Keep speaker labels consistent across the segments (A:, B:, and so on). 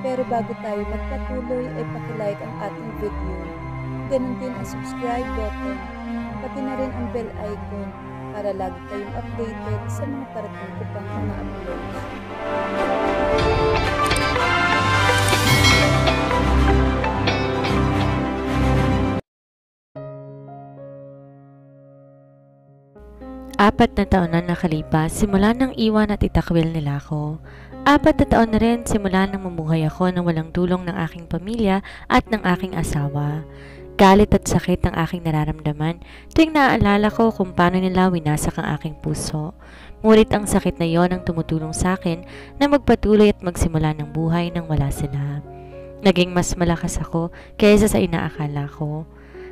A: Pero bago tayo magpatuloy ay pakilike ang ating video. Ganun din ang subscribe button, pati na rin ang bell icon para lagi kayong updated sa mga parating ko pang mga uploads.
B: Apat na taon na nakalipas simula nang iwan at itakwil nila ako. 4 na taon na rin simula nang mamuhay ako nang walang tulong ng aking pamilya at ng aking asawa. Galit at sakit ang aking nararamdaman tuwing naaalala ko kung paano nila winasak ang aking puso. Ngunit ang sakit na yon ang tumutulong sa akin na magpatuloy at magsimula ng buhay nang wala sila. Naging mas malakas ako kaysa sa inaakala ko.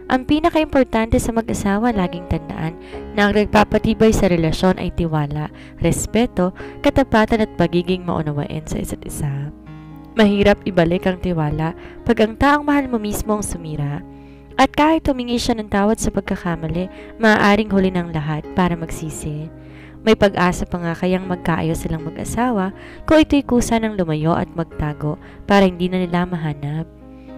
B: Ang pinaka-importante sa mag-asawa, laging tandaan na ang nagpapatibay sa relasyon ay tiwala, respeto, katapatan at pagiging maunawain sa isa't isa. Mahirap ibalik ang tiwala pag ang taong mahal mo mismo ang sumira. At kahit humingi siya ng tawad sa pagkakamali, maaaring huli ng lahat para magsisi. May pag-asa pa nga kayang magkaayos silang mag-asawa kung ito'y kusa ng lumayo at magtago para hindi na nila mahanap.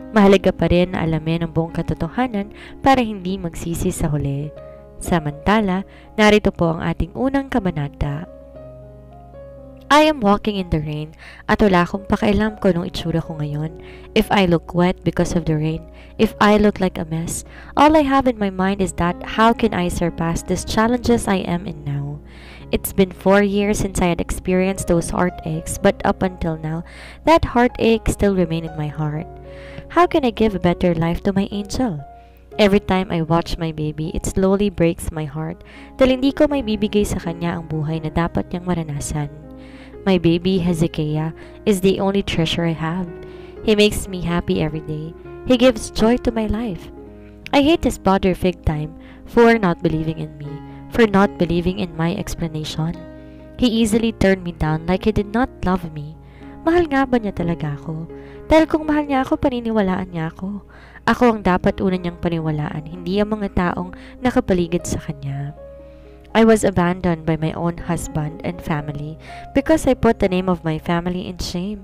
B: Mahalaga pa rin na alamin ang buong katotohanan para hindi magsisi sa huli. Samantala, narito po ang ating unang kabanata. I am walking in the rain at wala akong pakialam kung anong itsura ko ngayon. If I look wet because of the rain, if I look like a mess, all I have in my mind is that how can I surpass these challenges I am in now? It's been 4 years since I had experienced those heartaches, but up until now, that heartache still remains in my heart. How can I give a better life to my angel? Every time I watch my baby, it slowly breaks my heart dahil hindi ko may bibigay sa kanya ang buhay na dapat niyang maranasan. My baby Hezekiah is the only treasure I have. He makes me happy every day. He gives joy to my life. I hate his brother big time for not believing in me, for not believing in my explanation. He easily turned me down like he did not love me. Mahal nga ba niya talaga ako? Dahil kung mahal niya ako, paniniwalaan niya ako. Ako ang dapat una niyang paniwalaan, hindi ang mga taong nakapaligid sa kanya. I was abandoned by my own husband and family because I put the name of my family in shame.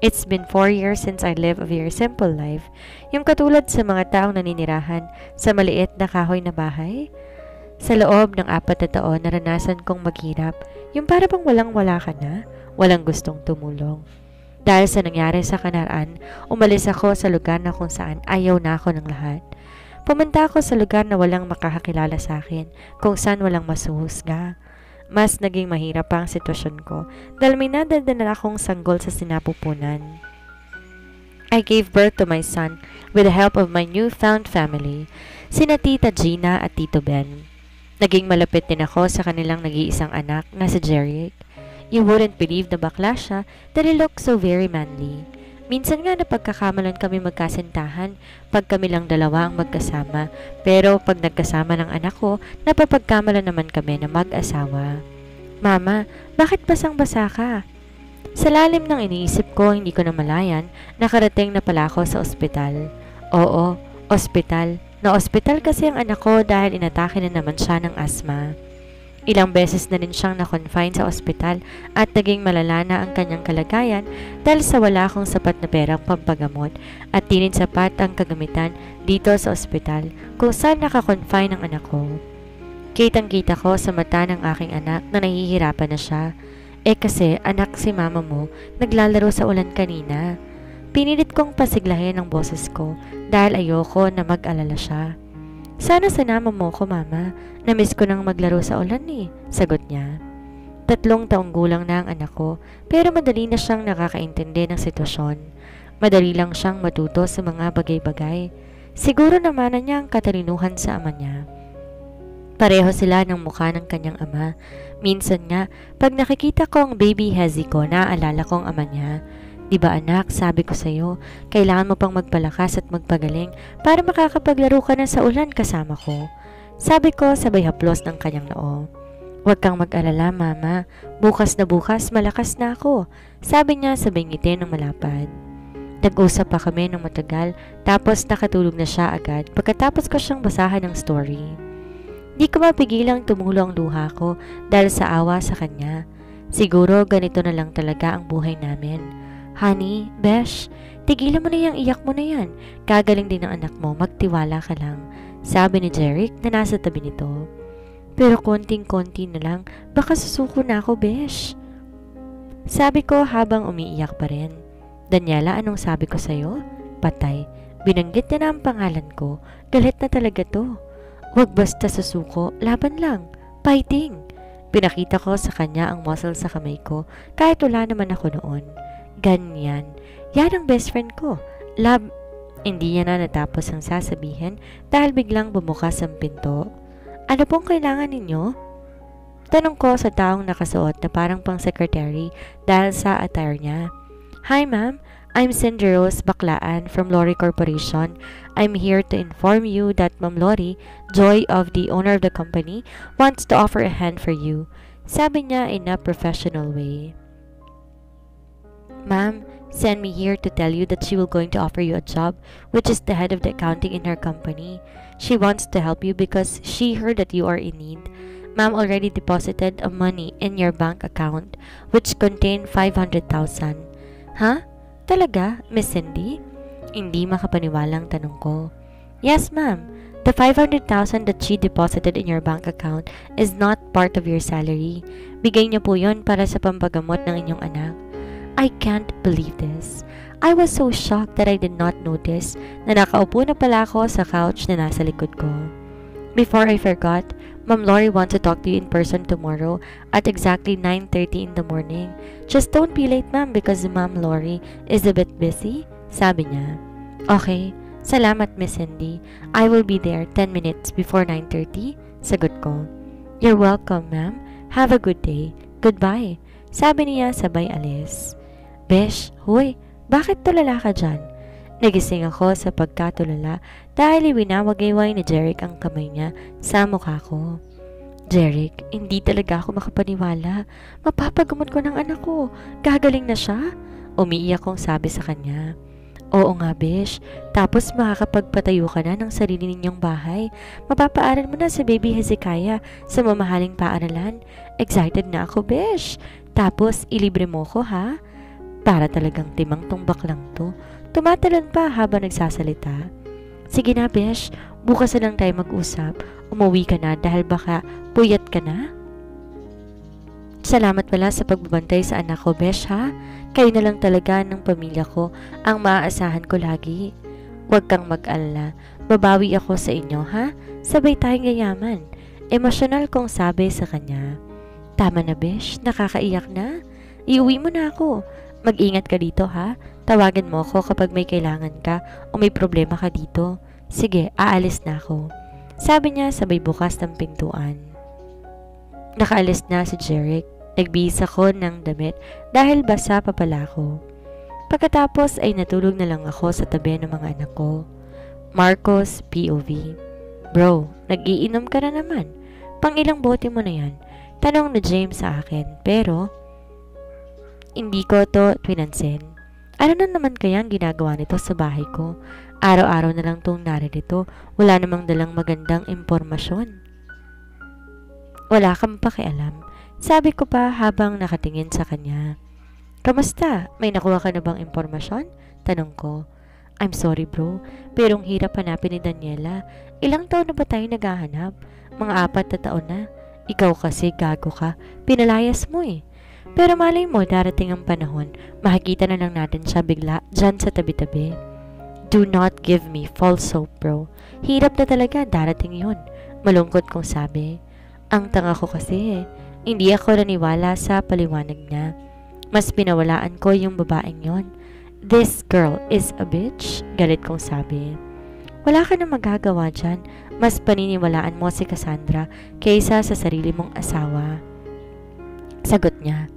B: It's been 4 years since I live a very simple life, yung katulad sa mga taong naninirahan sa maliit na kahoy na bahay. Sa loob ng 4 na taon, naranasan kong maghirap, yung para bang walang-wala ka na, walang gustong tumulong. Dahil sa nangyari sa kanaraan, umalis ako sa lugar na kung saan ayaw na ako ng lahat. Pumunta ako sa lugar na walang makakakilala sa akin, kung saan walang masuhusga. Mas naging mahirap pa ang sitwasyon ko dahil may nadadala akong sanggol sa sinapupunan. I gave birth to my son with the help of my newfound family, sina Tita Gina at Tito Ben. Naging malapit din ako sa kanilang nag-iisang anak na si Jeric. You wouldn't believe na bakla siya dahil he looked so very manly. Minsan nga napagkakamalan kami magkasintahan pag kami lang dalawa ang magkasama, pero pag nagkasama ng anak ko, napapagkamalan naman kami na mag-asawa. Mama, bakit basang-basa ka? Sa lalim ng iniisip ko, hindi ko namalayan, nakarating na pala ako sa ospital. Oo, ospital. Na-ospital kasi ang anak ko dahil inatake na naman siya ng asma. Ilang beses na rin siyang na-confine sa ospital at naging malala na ang kanyang kalagayan dahil sa wala akong sapat na perang pampagamot at di rin sapat ang kagamitan dito sa ospital kung saan naka-confine ang anak ko. Kitang-kita ko sa mata ng aking anak na nahihirapan na siya. Kasi anak si mama mo naglalaro sa ulan kanina. Pinilit kong pasiglahin ang boses ko dahil ayoko na mag-alala siya. Sana sinama mo ko, mama. Namiss ko nang maglaro sa ulan sagot niya. 3 taong gulang na ang anak ko, pero madali na siyang nakakaintindi ng sitwasyon. Madali lang siyang matuto sa mga bagay-bagay. Siguro naman na niya ang katalinuhan sa ama niya. Pareho sila ng mukha ng kanyang ama. Minsan nga, pag nakikita ko ang baby Hezi ko, naaalala ko ang ama niya. Diba anak, sabi ko sa'yo, kailangan mo pang magpalakas at magpagaling para makakapaglaro ka na sa ulan kasama ko. Sabi ko sabay haplos ng kanyang noo. Huwag kang mag-alala, mama. Bukas na bukas, malakas na ako. Sabi niya sabay ngiti ng malapad. Nag-usap pa kami ng matagal, tapos nakatulog na siya agad pagkatapos ko siyang basahan ng story. Di ko mapigilang tumulo ang luha ko dahil sa awa sa kanya. Siguro ganito na lang talaga ang buhay namin. Honey, Besh, tigilan mo na yung iyak mo na yan. Kagaling din ang anak mo, magtiwala ka lang. Sabi ni Jeric na nasa tabi nito. Pero konting-konti na lang, baka susuko na ako, Besh. Sabi ko habang umiiyak pa rin. Daniela, anong sabi ko sa'yo? Patay. Binanggit niya na ang pangalan ko. Galit na talaga to. Huwag basta susuko, laban lang. Fighting. Pinakita ko sa kanya ang muscle sa kamay ko kahit wala naman ako noon. Ganyan. Yan ang best friend ko. Love. Hindi niya na natapos ang sasabihin dahil biglang bumukas ang pinto. Ano pong kailangan ninyo? Tanong ko sa taong nakasuot na parang pang secretary dahil sa attire niya. Hi ma'am, I'm Cindy Rose Baclaan from Lori Corporation. I'm here to inform you that Ma'am Lori, Joy of the owner of the company, wants to offer a hand for you. Sabi niya in a professional way. Ma'am, send me here to tell you that she will going to offer you a job, which is the head of the accounting in her company. She wants to help you because she heard that you are in need. Ma'am already deposited a money in your bank account, which contained 500,000. Huh? Talaga, Miss Cindy? Hindi makapaniwalang tanong ko. Yes, ma'am. The 500,000 that she deposited in your bank account is not part of your salary. Bigay niyo po yon para sa pampagamot ng inyong anak. I can't believe this. I was so shocked that I did not notice na nakaupo na pala ako sa couch na nasa likod ko. Before I forgot, Ma'am Lori wants to talk to you in person tomorrow at exactly 9:30 in the morning. Just don't be late, ma'am, because Ma'am Lori is a bit busy, sabi niya. Okay, salamat Miss Cindy. I will be there 10 minutes before 9:30, sagot ko. You're welcome, ma'am. Have a good day. Goodbye, sabi niya sabay alis. Besh, huy, bakit tulala ka dyan? Nagising ako sa pagkatulala dahil iwinawagayway ni Jeric ang kamay niya sa mukha ko. Jeric, hindi talaga ako makapaniwala. Mapapagamot ko ng anak ko. Gagaling na siya? Umiiyak kong sabi sa kanya. Oo nga, Besh. Tapos makakapagpatayo ka na ng sarili ninyong bahay. Mapapaaral mo na sa baby Hezekiah sa mamahaling paaralan. Excited na ako, Besh. Tapos ilibre mo ko, ha? Para talagang timang tumbak lang to. Tumatalon pa habang nagsasalita. Sige na, Besh. Bukas na lang tayo mag-usap. Umuwi ka na dahil baka puyat ka na. Salamat pala sa pagbabantay sa anak ko, Besh, ha? Kayo na lang talaga ng pamilya ko ang maaasahan ko lagi. Huwag kang mag-alala. Babawi ako sa inyo, ha? Sabay tayong yayaman. Emosyonal kong sabi sa kanya. Tama na, Besh. Nakakaiyak na. Iuwi mo na ako. Mag-ingat ka dito, ha? Tawagan mo ako kapag may kailangan ka o may problema ka dito. Sige, aalis na ako. Sabi niya sabay bukas ng pintuan. Nakaalis na si Jeric. Nagbihis ako ng damit dahil basa pa pala ako. Pagkatapos ay natulog na lang ako sa tabi ng mga anak ko. Marcos, POV. Bro, nag-iinom ka na naman. Pang ilang bote mo na yan? Tanong na James sa akin, pero hindi ko to pinansin. Ano na naman kaya ang ginagawa nito sa bahay ko? Araw-araw na lang tong naririto. Wala namang dalang magandang impormasyon. Wala kang pakialam. Sabi ko pa habang nakatingin sa kanya. Kamusta? May nakuha ka na bang impormasyon? Tanong ko. I'm sorry bro, pero ang hirap hanapin ni Daniela. Ilang taon na ba tayo naghahanap? Mga 4 na taon na. Ikaw kasi gago ka. Pinalayas mo eh. Pero malay mo, darating ang panahon, makikita na lang natin siya bigla dyan sa tabi-tabi. Do not give me false hope, bro. Hirap na talaga, darating yun. Malungkot kong sabi. Ang tanga ko kasi, hindi ako naniwala sa paliwanag niya. Mas pinawalaan ko yung babaeng yon. This girl is a bitch, galit kong sabi. Wala ka na magagawa dyan. Mas paniniwalaan mo si Cassandra kaysa sa sarili mong asawa. Sagot niya.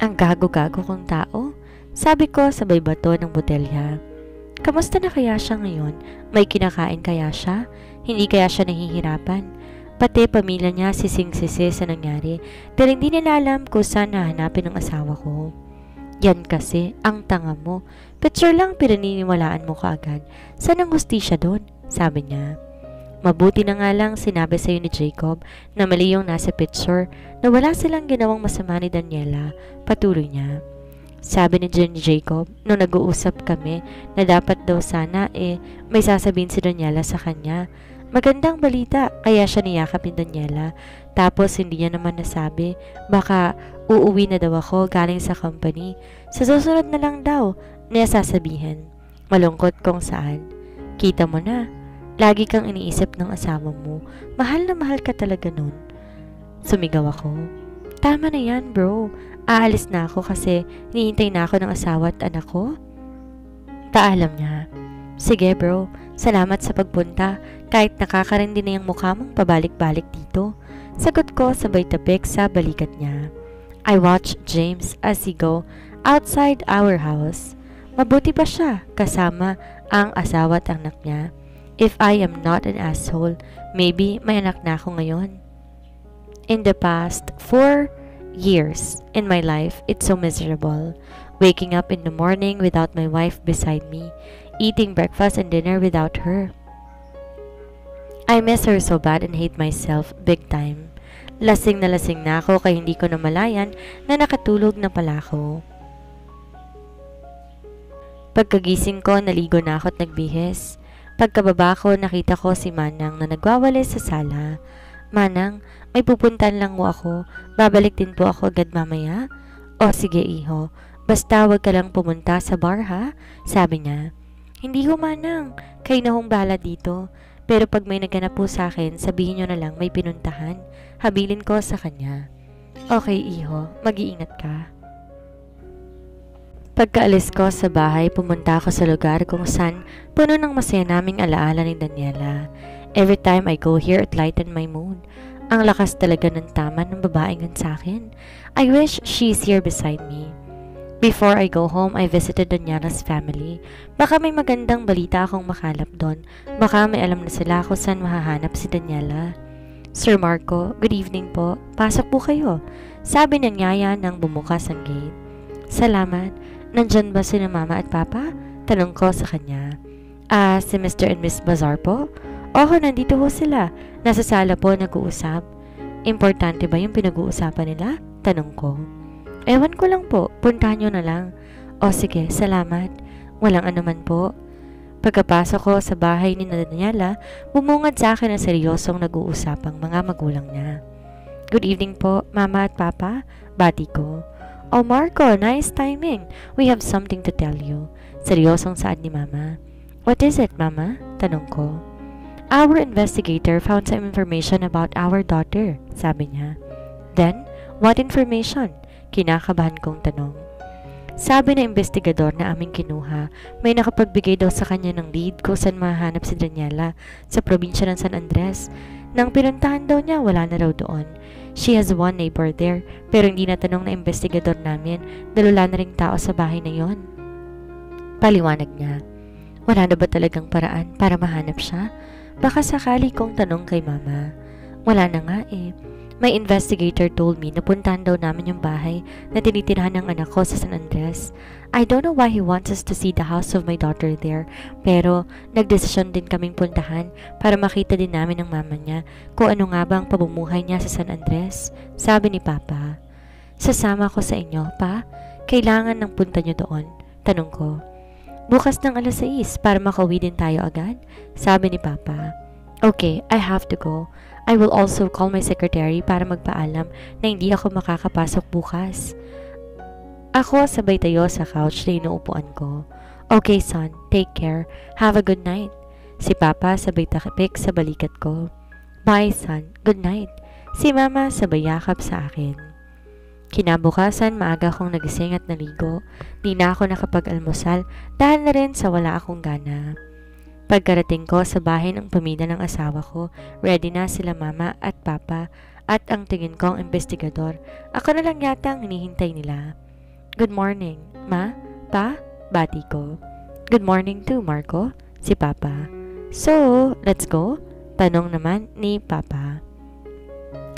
B: Ang gago-gago kong tao? Sabi ko sabay bato ng botelya. Kamusta na kaya siya ngayon? May kinakain kaya siya? Hindi kaya siya nahihirapan? Pati pamilya niya sising-sisi sa nangyari dahil hindi nila alam kung saan nahanapin ang asawa ko. Yan kasi, ang tanga mo. Picture lang pinaniniwalaan mo kaagad. Saan ang hustisya doon? Sabi niya. Mabuti na nga lang sinabi sa'yo ni Jacob na mali yung nasa picture na wala silang ginawang masama ni Daniela. Patuloy niya. Sabi ni Jenny Jacob nung nag-uusap kami na dapat daw sana may sasabihin si Daniela sa kanya. Magandang balita kaya siya niyakap ni Daniela. Tapos hindi niya naman nasabi baka uuwi na daw ako galing sa company. Sa susunod na lang daw niya sasabihin. Malungkot kung saan. Kita mo na, lagi kang iniisip ng asawa mo. Mahal na mahal ka talaga nun. Sumigaw ako. Tama na yan bro. Aalis na ako kasi hinihintay na ako ng asawa at anak ko. Paalam niya. Sige bro, salamat sa pagpunta kahit nakakarindi na yung mukha mong pabalik-balik dito. Sagot ko sabay tapik sa balikat niya. I watched James as he go outside our house. Mabuti pa siya kasama ang asawa at anak niya. If I am not an asshole, maybe may anak na ako ngayon. In the past 4 years in my life, it's so miserable. Waking up in the morning without my wife beside me, eating breakfast and dinner without her. I miss her so bad and hate myself big time. Lasing na ako kaya hindi ko namalayan na nakatulog na pala ako. Pagkagising ko, naligo na ako at nagbihis. Pagkababa ko, nakita ko si Manang na nagwawalis sa sala. Manang, may pupuntan lang mo ako. Babalik din po ako agad mamaya. O sige iho, basta wag ka lang pumunta sa bar ha, sabi niya. Hindi ko Manang, kayo na hong bahala dito. Pero pag may naganap po sa akin, sabihin nyo na lang may pinuntahan. Habilin ko sa kanya. Okay iho, mag-iingat ka. Pagkaalis ko sa bahay, pumunta ako sa lugar kung saan puno ng masaya naming alaala ni Daniela. Every time I go here, it lighten my mood. Ang lakas talaga ng tama ng babaeng yun sa akin. I wish she's here beside me. Before I go home, I visited Daniela's family. Baka may magandang balita akong makalap doon. Baka may alam na sila kung saan mahahanap si Daniela. Sir Marco, good evening po. Pasok po kayo. Sabi ng yaya nang bumukas ang gate. Salamat. Nandyan ba sina mama at papa? Tanong ko sa kanya. Si Mr. and Miss Bazar po? Oo, nandito ho sila. Nasa sala po nag-uusap. Importante ba yung pinag-uusapan nila? Tanong ko. Ewan ko lang po, puntahan nyo na lang. O sige, salamat. Walang anuman po. Pagkapasok ko sa bahay ni Daniela, bumungad sa akin na seryosong nag-uusapang mga magulang niya. Good evening po, mama at papa. Bati ko. Oh Marco, nice timing. We have something to tell you. Seryosong saad ni mama. What is it, mama? Tanong ko. Our investigator found some information about our daughter, sabi niya. Then, what information? Kinakabahan kong tanong. Sabi na investigador na aming kinuha, may nakapagbigay daw sa kanya ng lead kung saan mahanap si Daniela sa probinsya ng San Andres. Nang pinuntahan daw niya, wala na raw doon. She has one neighbor there, pero hindi natanong na investigador namin dahil wala na ring tao sa bahay na yon. Paliwanag niya. Wala na ba talagang paraan para mahanap siya? Baka sakali kong tanong kay mama. Wala na nga eh. My investigator told me na puntahan daw namin yung bahay na tinitirahan ng anak ko sa San Andres. I don't know why he wants us to see the house of my daughter there, pero nagdesisyon din kaming puntahan para makita din namin ng mama niya kung ano nga ba ang pamumuhay niya sa San Andres. Sabi ni Papa. Sasama ko sa inyo, Pa? Kailangan ng punta niyo doon? Tanong ko. Bukas ng 6:00 para makauwi din tayo agad? Sabi ni Papa. Okay, I have to go. I will also call my secretary para magpaalam na hindi ako makakapasok bukas. Ako sabay tayo sa couch na inuupuan ko. Okay son, take care. Have a good night. Si Papa sabay takipik sa balikat ko. Bye son, good night. Si Mama sabay yakap sa akin. Kinabukasan maaga akong nagising at naligo. Di na ako nakapag-almusal dahil na rin sa wala akong gana. Pagkarating ko sa bahay ng pamilya ng asawa ko, ready na sila mama at papa at ang tingin ko ang investigador. Ako na lang yata ang hinihintay nila. Good morning, ma, pa, bati ko. Good morning too, Marco, si papa. So, let's go? Tanong naman ni papa.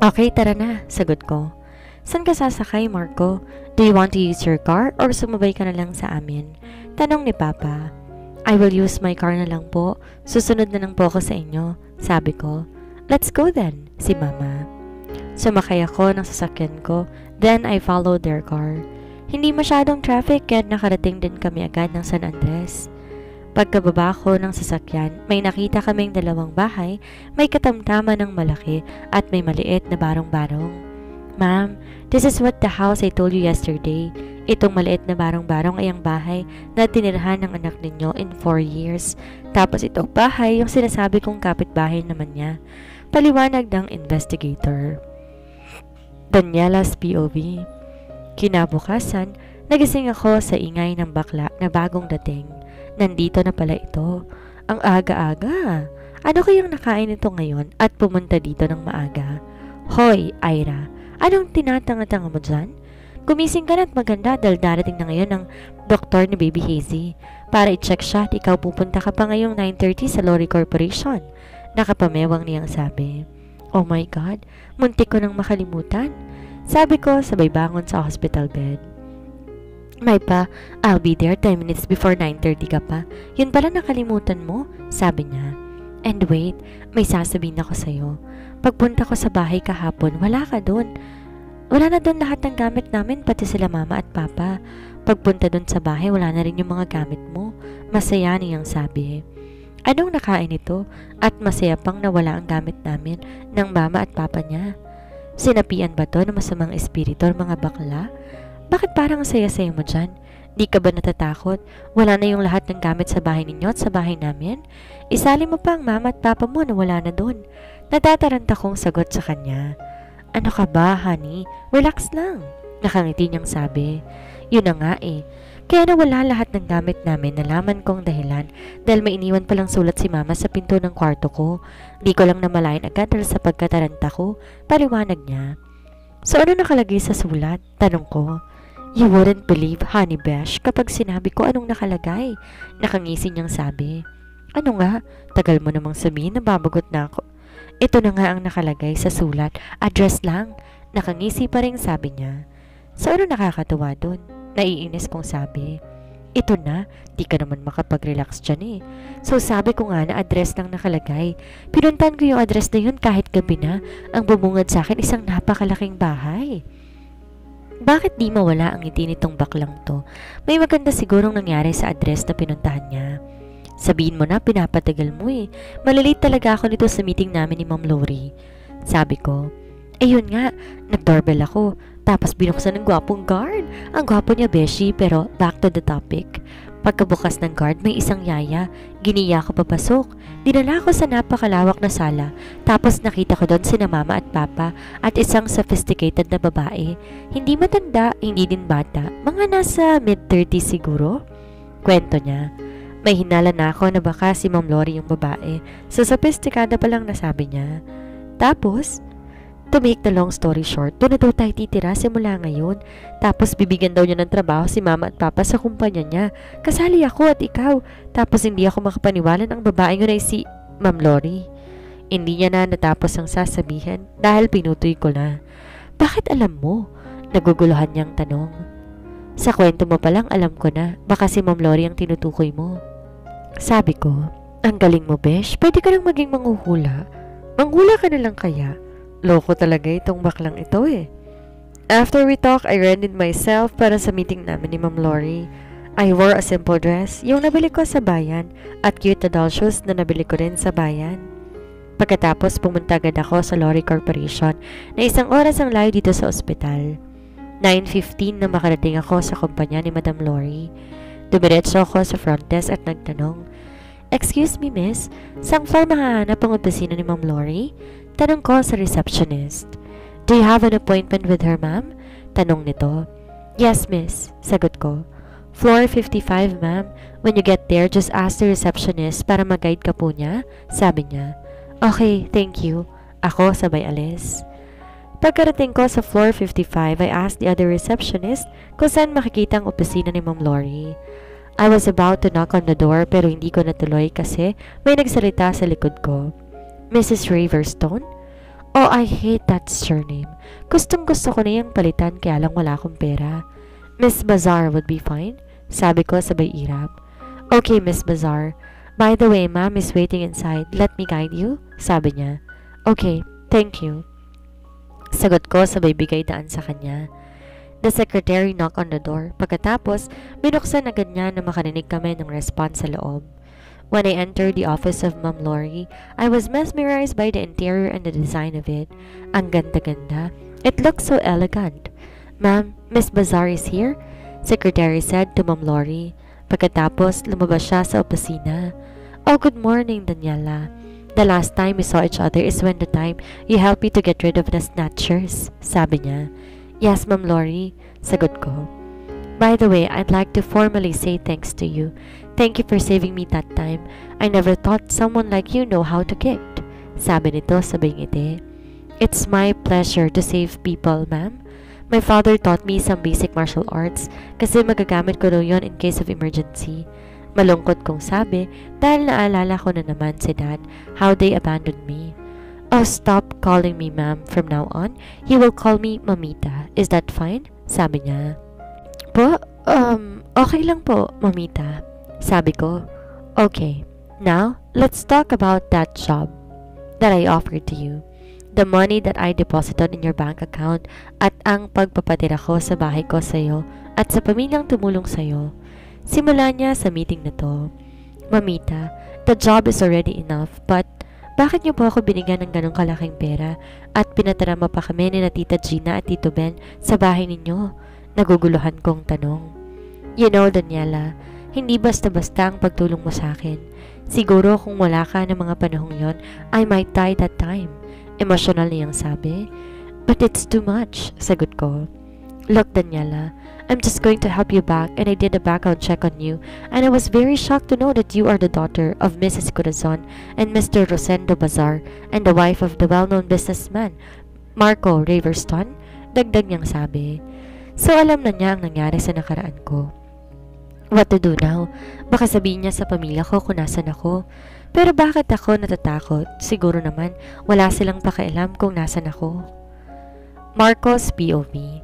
B: Okay, tara na, sagot ko. San ka sasakay, Marco? Do you want to use your car or sumabay ka na lang sa amin? Tanong ni papa. I will use my car na lang po. Susunod na lang po ako sa inyo, sabi ko. Let's go then, si mama. Sumakay ako ng sasakyan ko, then I followed their car. Hindi masyadong traffic kaya nakarating din kami agad ng San Andres. Pagkababa ko ng sasakyan, may nakita kaming dalawang bahay, may katamtaman ng malaki at may maliit na barong-barong. Ma'am, this is what the house I told you yesterday. Itong maliit na barong-barong ay ang bahay na tinirahan ng anak ninyo in 4 years. Tapos itong bahay yung sinasabi kong kapitbahay naman niya. Paliwanag ng investigator. Daniela's POV. Kinabukasan, nagising ako sa ingay ng bakla na bagong dating. Nandito na pala ito. Ang aga-aga. Ano kayang nakain ito ngayon at pumunta dito ng maaga? Hoy, Ira, anong tinatanga-tanga mo dyan? Gumising ka na at maganda dahil darating na ngayon ng doktor ni Baby Hazy. Para i-check siya at ikaw pupunta ka pa ngayong 9:30 sa Lori Corporation. Nakapamewang niyang sabi. Oh my God, muntik ko nang makalimutan. Sabi ko sabay bangon sa hospital bed. May pa, I'll be there 10 minutes before 9:30 ka pa. Yun pala nakalimutan mo, sabi niya. And wait, may sasabihin ako sa'yo. Pagpunta ko sa bahay kahapon, wala ka doon. Wala na doon lahat ng gamit namin, pati sila mama at papa. Pagpunta doon sa bahay, wala na rin yung mga gamit mo. Masaya niyang sabi. Anong nakain ito? At masaya pang nawala ang gamit namin ng mama at papa niya. Sinapian ba to ng masamang espiritu or mga bakla? Bakit parang saya-saya mo dyan? Di ka ba natatakot? Wala na yung lahat ng gamit sa bahay ninyo at sa bahay namin? Isali mo pa ang mama at papa mo na wala na doon. Natataranta kong sagot sa kanya. Ano ka ba, honey? Relax lang. Nakangiti niyang sabi. Yun na nga eh. Kaya nawala lahat ng gamit namin, nalaman kong dahilan dahil may iniwan palang sulat si mama sa pinto ng kwarto ko. Di ko lang namalayan agad dahil sa pagkataranta ko. Paliwanag niya. So ano nakalagay sa sulat? Tanong ko. You wouldn't believe, Honey Besh, kapag sinabi ko anong nakalagay. Nakangisi niyang sabi. Ano nga? Tagal mo namang sabihin na babagot na ako. Ito na nga ang nakalagay sa sulat. Address lang. Nakangisi pa rin sabi niya. So ano nakakatawa dun? Naiinis kong sabi. Ito na, di ka naman makapag-relax dyan eh. So sabi ko nga na address lang nakalagay. Pinuntan ko yung address na yun kahit gabi na. Ang bumungad sa akin isang napakalaking bahay. Bakit di mawala ang ngiti nitong baklang to? May maganda sigurong nangyari sa address na pinuntahan niya. Sabihin mo na, pinapatagal mo eh. Malilate talaga ako nito sa meeting namin ni Ma'am Lori. Sabi ko, yun nga, nag-doorbell ako. Tapos binuksan ng gwapong guard. Ang gwapo niya, Beshi, pero back to the topic. Pagkabukas ng guard, may isang yaya. Giniya ko papasok. Dinala ko sa napakalawak na sala. Tapos nakita ko doon sina mama at papa at isang sophisticated na babae. Hindi matanda, hindi din bata. Mga nasa mid-30s siguro. Kwento niya. May hinala na ako na baka si Ma'am Lori yung babae. Sa sophisticada pa lang nasabi niya. Tapos, to make the long story short, doon na daw tayo titira simula ngayon. Tapos bibigyan daw niya ng trabaho si mama at papa sa kumpanya niya. Kasali ako at ikaw. Tapos hindi ako makapaniwala ng babae yun ay si Ma'am Lori. Hindi niya na natapos ang sasabihin dahil pinutoy ko na. Bakit alam mo? Naguguluhan niyang tanong. Sa kwento mo palang alam ko na baka si Ma'am Lori ang tinutukoy mo. Sabi ko, ang galing mo, Besh. Pwede ka nang maging manghuhula. Manghula ka na lang kaya. Loko talaga itong baklang ito eh. After we talk, I readied myself para sa meeting namin ni Ma'am Lori. I wore a simple dress, yung nabili ko sa bayan, at cute na doll shoes na nabili ko rin sa bayan. Pagkatapos, pumunta agad ako sa Lori Corporation na isang oras ang layo dito sa ospital. 9:15 na makarating ako sa kumpanya ni Madam Lori. Dumiretso ako sa front desk at nagtanong, Excuse me, miss, saan floor mahahanap ang opisina ni Ma'am Lori? Tanong ko sa receptionist. Do you have an appointment with her, ma'am? Tanong nito. Yes, miss. Sagot ko. Floor 55, ma'am. When you get there, just ask the receptionist para mag-guide ka po niya. Sabi niya. Okay, thank you. Ako sabay alis. Pagkarating ko sa floor 55, I asked the other receptionist kung saan makikita ang opisina ni Ma'am Lori. I was about to knock on the door pero hindi ko natuloy kasi may nagsalita sa likod ko. Mrs. Raverstone? Oh, I hate that surname. Gustong gusto ko na yung palitan kaya lang wala akong pera. Miss Bazar would be fine? Sabi ko sabay irap. Okay, Miss Bazar. By the way, ma'am is waiting inside. Let me guide you? Sabi niya. Okay, thank you. Sagot ko sabay bigay daan sa kanya. The secretary knocked on the door. Pagkatapos, binuksan agad niya na makarinig kami ng response sa loob. When I entered the office of Ma'am Lori, I was mesmerized by the interior and the design of it. Ang ganda-ganda. It looked so elegant. "Ma'am, Miss Bazar is here," Secretary said to Ma'am Lori. Pagkatapos, lumabas siya sa opisina. "Oh, good morning, Daniela. The last time we saw each other is when the time you helped me to get rid of the snatchers," sabi niya. "Yes, Ma'am Lori," sagot ko. "By the way, I'd like to formally say thanks to you. Thank you for saving me that time. I never thought someone like you know how to gift," sabi nito sabay ngiti. "It's my pleasure to save people, ma'am. My father taught me some basic martial arts kasi magagamit ko daw yon in case of emergency." Malungkot kong sabi dahil naalala ko na naman si Dad how they abandoned me. "Oh, stop calling me ma'am from now on. You will call me Mamita. Is that fine?" sabi niya. Okay lang po, Mamita," sabi ko. "Okay, now let's talk about that job that I offered to you. The money that I deposited in your bank account at ang pagpapatira ko sa bahay ko sa iyo at sa pamilyang tumulong sa iyo." Simula niya sa meeting na to. "Mamita, the job is already enough, but bakit niyo po ako binigyan ng ganong kalaking pera at pinatarama pa kami ni na Tita Gina at Tito Ben sa bahay ninyo?" Naguguluhan kong tanong. "You know, Daniela, hindi basta-basta ang pagtulong mo sa akin. Siguro kung wala ka ng mga panahong yon, I might die that time," emosyonal niyang sabi. "But it's too much," sagot ko. "Look, Daniela, I'm just going to help you back, and I did a background check on you, and I was very shocked to know that you are the daughter of Mrs. Corazon and Mr. Rosendo Bazar and the wife of the well-known businessman, Marco Raverston," dagdag niyang sabi. So alam na niya ang nangyari sa nakaraan ko. What to do now? Baka sabihin niya sa pamilya ko kung nasan ako. Pero bakit ako natatakot? Siguro naman wala silang pakialam kung nasan ako. Marco's POV.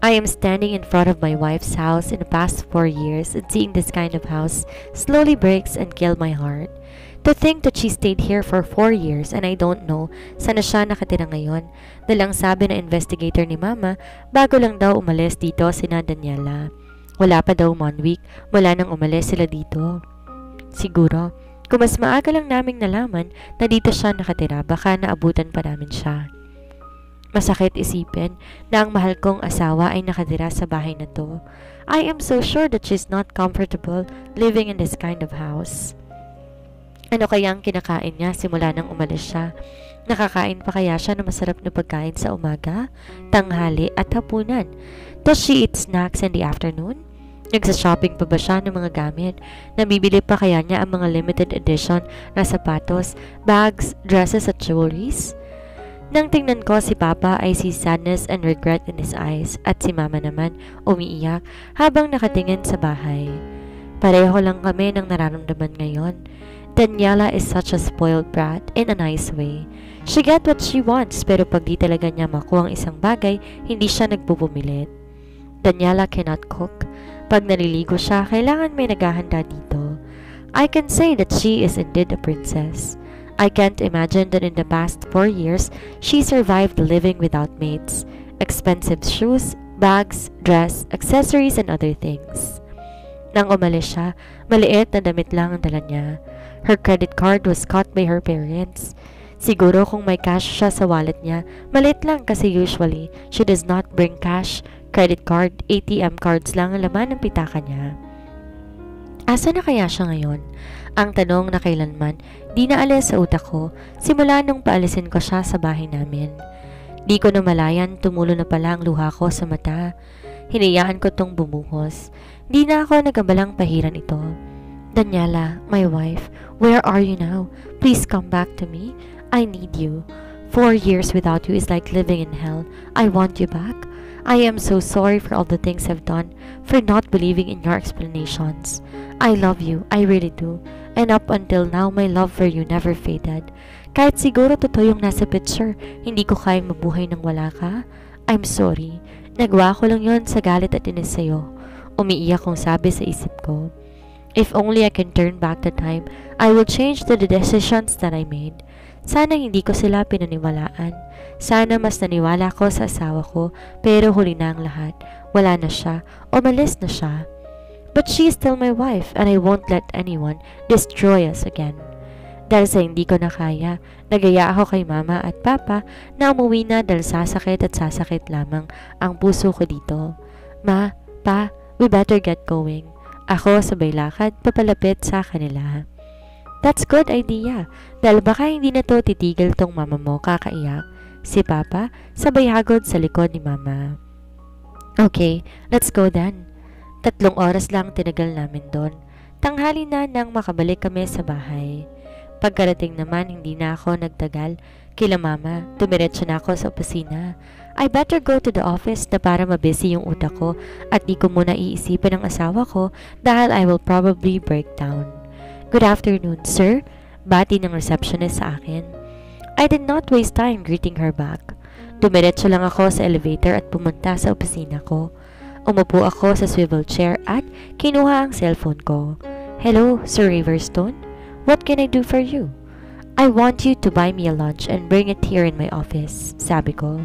B: I am standing in front of my wife's house in the past 4 years, and seeing this kind of house slowly breaks and kills my heart. To think that she stayed here for 4 years and I don't know saan na siya nakatira ngayon. Dalang sabi na investigator ni Mama bago lang daw umalis dito sina Daniela. Wala pa daw 1 week mula nang umalis sila dito. Siguro, kung mas maaga lang naming nalaman na dito siya nakatira, baka naabutan pa namin siya. Masakit isipin na ang mahal kong asawa ay nakatira sa bahay na to. I am so sure that she's not comfortable living in this kind of house. Ano kaya ang kinakain niya simula nang umalis siya? Nakakain pa kaya siya ng masarap na pagkain sa umaga, tanghali at hapunan? Does she eat snacks in the afternoon? Nagsa-shopping pa ba siya ng mga gamit? Nabibili pa kaya niya ang mga limited edition na sapatos, bags, dresses at jewelries? Nang tingnan ko si Papa ay see sadness and regret in his eyes at si Mama naman umiiyak habang nakatingin sa bahay. Pareho lang kami ng nararamdaman ngayon. Daniela is such a spoiled brat in a nice way. She get what she wants pero pag di talaga niya makuha ang isang bagay, hindi siya nagpupumilit. Daniela cannot cook. Pag naliligo siya, kailangan may naghahanda dito. I can say that she is indeed a princess. I can't imagine that in the past 4 years, she survived living without mates, expensive shoes, bags, dress, accessories, and other things. Nang umalis siya, maliit na damit lang ang dala niya. Her credit card was caught by her parents. Siguro kung may cash siya sa wallet niya, maliit lang kasi usually she does not bring cash, credit card, ATM cards lang ang laman ng pitaka niya. Asa na kaya siya ngayon? Ang tanong na kailanman di naalis sa utak ko simula nung paalisin ko siya sa bahay namin. Di ko namalayan tumulo na pala ang luha ko sa mata. Hinayaan ko tong bumuhos. Di na ako nagabalang pahiran ito. Daniela, my wife, where are you now? Please come back to me. I need you. 4 years without you is like living in hell. I want you back. I am so sorry for all the things I've done, for not believing in your explanations. I love you, I really do. And up until now, my love for you never faded. Kahit siguro totoo yung nasa picture, hindi ko kayang mabuhay nang wala ka. I'm sorry. Nagawa ko lang yon sa galit at inis sa'yo. Umiiyak kong sabi sa isip ko. If only I can turn back the time, I will change the decisions that I made. Sana hindi ko sila pinaniwalaan. Sana mas naniwala ko sa asawa ko, pero huli na ang lahat. wala na siya, umalis na siya. But she is still my wife and I won't let anyone destroy us again. Dahil sa hindi ko na kaya, nagaya ako kay mama at papa na umuwi na dahil sasakit at sasakit lamang ang puso ko dito. Ma, pa, we better get going. Ako sabay lakad papalapit sa kanila. That's good idea, dahil baka hindi na to titigil tong mama mo kakaiyak. Si papa sabay hagod sa likod ni mama. Okay, let's go then. 3 oras lang tinagal namin doon. Tanghali na nang makabalik kami sa bahay. Pagkarating naman, hindi na ako nagtagal. Kila mama, tumiretso na ako sa opisina. I better go to the office na para mabisi yung utak ko at di ko muna iisipin ang asawa ko dahil I will probably break down. Good afternoon, sir. Bati ng receptionist sa akin. I did not waste time greeting her back. Dumiretso lang ako sa elevator at pumunta sa opisina ko. Umupo ako sa swivel chair at kinuha ang cellphone ko. Hello, Sir Riverstone? What can I do for you? I want you to buy me a lunch and bring it here in my office, sabi ko.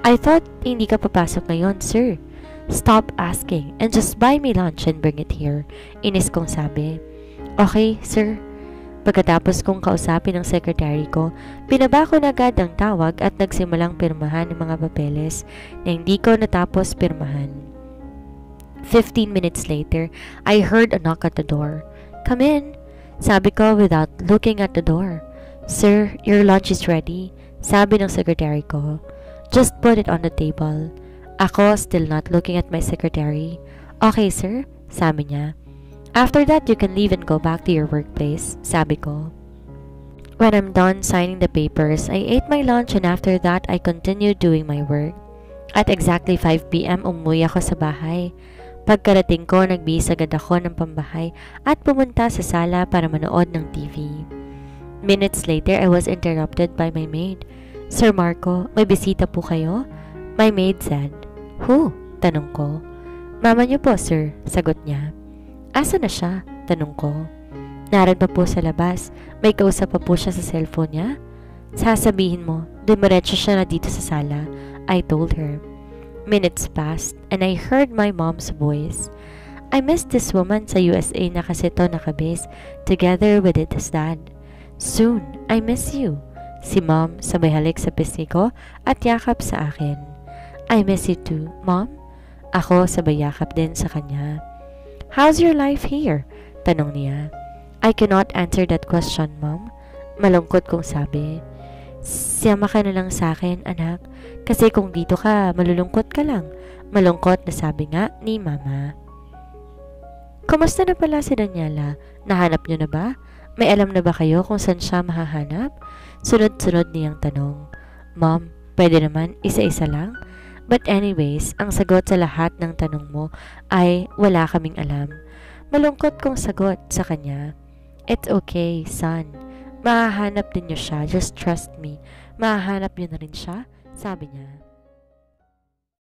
B: I thought hindi ka papasok ngayon, sir. Stop asking and just buy me lunch and bring it here, inis kong sabi. Okay, sir. Pagkatapos kong kausapin ang secretary ko, pinaba ko na agad ang tawag at nagsimulang pirmahan ng mga papeles na hindi ko natapos pirmahan. 15 minutes later, I heard a knock at the door. Come in, sabi ko without looking at the door. Sir, your lunch is ready, sabi ng secretary ko. Just put it on the table. Ako, still not looking at my secretary. Okay, sir, sabi niya. After that, you can leave and go back to your workplace, sabi ko. When I'm done signing the papers, I ate my lunch and after that, I continued doing my work. At exactly 5 p.m., umuwi ako sa bahay. Pagkarating ko, nagbihis agad ako ng pambahay at pumunta sa sala para manood ng TV. Minutes later, I was interrupted by my maid. Sir Marco, may bisita po kayo? My maid said. Who? Tanong ko. Mama niyo po, sir, sagot niya. Asa na siya? Tanong ko. Naroon pa po sa labas. May kausap pa po siya sa cellphone niya? Sasabihin mo, dumiretso siya na dito sa sala, I told her. Minutes passed and I heard my mom's voice. I miss this woman sa USA na kasi to nakabase together with its dad. Soon, I miss you. Si mom sabay halik sa pisngi ko at yakap sa akin. I miss you too, mom. Ako sabay yakap din sa kanya. How's your life here? Tanong niya. I cannot answer that question, mom. Malungkot kong sabi. Siyama ka na lang sa akin, anak. Kasi kung dito ka, malulungkot ka lang. Malungkot na sabi nga ni mama. Kumusta na pala si Daniela? Nahanap niyo na ba? May alam na ba kayo kung saan siya mahahanap? Sunod-sunod niyang tanong. Mom, pwede naman isa-isa lang? But anyways, ang sagot sa lahat ng tanong mo ay wala kaming alam. Malungkot kong sagot sa kanya. It's okay, son. Mahahanap din niyo siya. Just trust me. Mahahanap niyo na rin siya, sabi niya.